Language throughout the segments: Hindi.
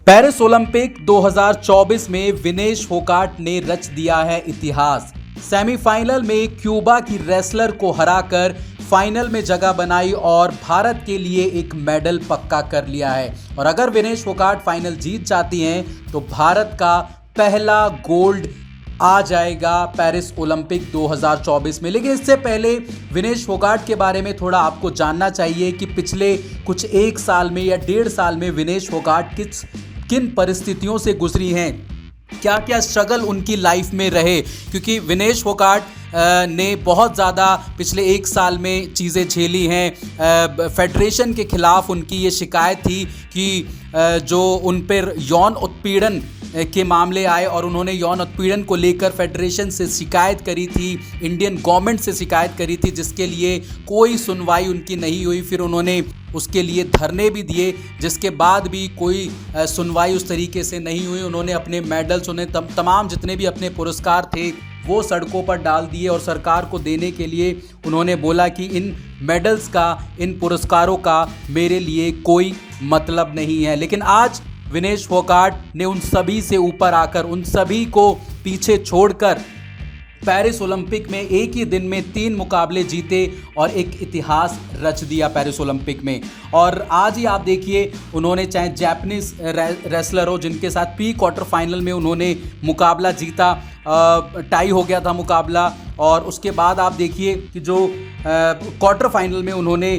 पेरिस ओलंपिक 2024 में विनेश फोगाट ने रच दिया है इतिहास। सेमीफाइनल में क्यूबा की रेसलर को हराकर फाइनल में जगह बनाई और भारत के लिए एक मेडल पक्का कर लिया है। और अगर विनेश फोगाट फाइनल जीत जाती हैं तो भारत का पहला गोल्ड आ जाएगा पेरिस ओलंपिक 2024 में। लेकिन इससे पहले विनेश फोगाट के बारे में थोड़ा आपको जानना चाहिए कि पिछले कुछ एक साल में या 1.5 साल में विनेश फोगाट किन परिस्थितियों से गुजरी हैं, क्या क्या स्ट्रगल उनकी लाइफ में रहे। क्योंकि विनेश फोगाट ने बहुत ज़्यादा पिछले 1 साल में चीज़ें झेली हैं। फेडरेशन के ख़िलाफ़ उनकी ये शिकायत थी कि जो उन पर यौन उत्पीड़न के मामले आए और उन्होंने यौन उत्पीड़न को लेकर फेडरेशन से शिकायत करी थी, इंडियन गवर्नमेंट से शिकायत करी थी, जिसके लिए कोई सुनवाई उनकी नहीं हुई। फिर उन्होंने उसके लिए धरने भी दिए, जिसके बाद भी कोई सुनवाई उस तरीके से नहीं हुई। उन्होंने अपने मेडल्स, उन्हें तमाम जितने भी अपने पुरस्कार थे वो सड़कों पर डाल दिए और सरकार को देने के लिए उन्होंने बोला कि इन मेडल्स का, इन पुरस्कारों का मेरे लिए कोई मतलब नहीं है। लेकिन आज विनेश फोगाट ने उन सभी से ऊपर आकर, उन सभी को पीछे छोड़कर पेरिस ओलंपिक में एक ही दिन में 3 मुकाबले जीते और एक इतिहास रच दिया पेरिस ओलंपिक में। और आज ही आप देखिए, उन्होंने चाहे जापानीज रेसलर हो जिनके साथ प्री क्वार्टर फाइनल में उन्होंने मुकाबला जीता, टाई हो गया था मुकाबला, और उसके बाद आप देखिए कि जो क्वार्टर फाइनल में उन्होंने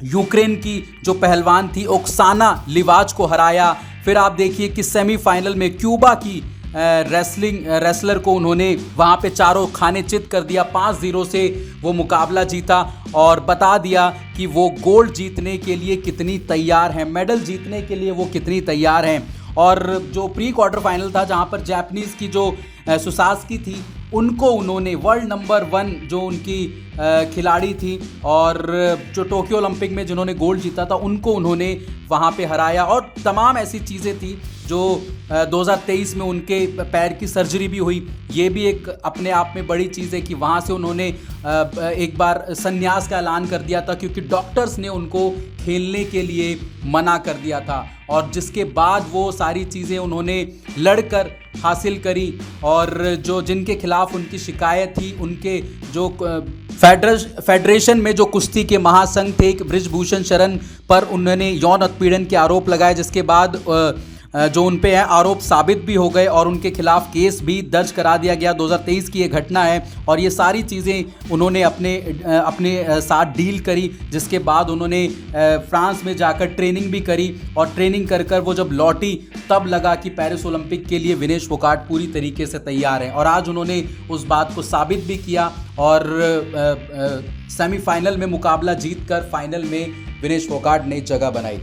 यूक्रेन की जो पहलवान थी ओक्साना लिवाच को हराया। फिर आप देखिए कि सेमीफाइनल में क्यूबा की रेसलर को उन्होंने वहाँ पे चारों खाने चित कर दिया, 5-0 से वो मुकाबला जीता और बता दिया कि वो गोल्ड जीतने के लिए कितनी तैयार हैं, मेडल जीतने के लिए वो कितनी तैयार हैं। और जो प्री क्वार्टर फाइनल था जहाँ पर जापानीज़ की जो सुसास्की थी, उनको उन्होंने वर्ल्ड नंबर 1 जो उनकी खिलाड़ी थी और जो टोक्यो ओलंपिक में जिन्होंने गोल्ड जीता था, उनको उन्होंने वहाँ पे हराया। और तमाम ऐसी चीज़ें थी जो 2023 में उनके पैर की सर्जरी भी हुई। ये भी एक अपने आप में बड़ी चीज़ है कि वहाँ से उन्होंने एक बार संन्यास का ऐलान कर दिया था, क्योंकि डॉक्टर्स ने उनको खेलने के लिए मना कर दिया था। और जिसके बाद वो सारी चीज़ें उन्होंने लड़कर हासिल करी और जो जिनके खिलाफ उनकी शिकायत थी, उनके जो फेडरेशन में जो कुश्ती के महासंघ थे, बृजभूषण शरण पर उन्होंने यौन उत्पीड़न के आरोप लगाए, जिसके बाद जो उन पे है आरोप साबित भी हो गए और उनके खिलाफ केस भी दर्ज करा दिया गया। 2023 की ये घटना है और ये सारी चीज़ें उन्होंने अपने साथ डील करी, जिसके बाद उन्होंने फ्रांस में जाकर ट्रेनिंग भी करी और ट्रेनिंग कर वो जब लौटी तब लगा कि पेरिस ओलंपिक के लिए विनेश फोगाट पूरी तरीके से तैयार हैं। और आज उन्होंने उस बात को साबित भी किया और सेमीफाइनल में मुकाबला जीतकर फाइनल में विनेश फोगाट ने जगह बनाई।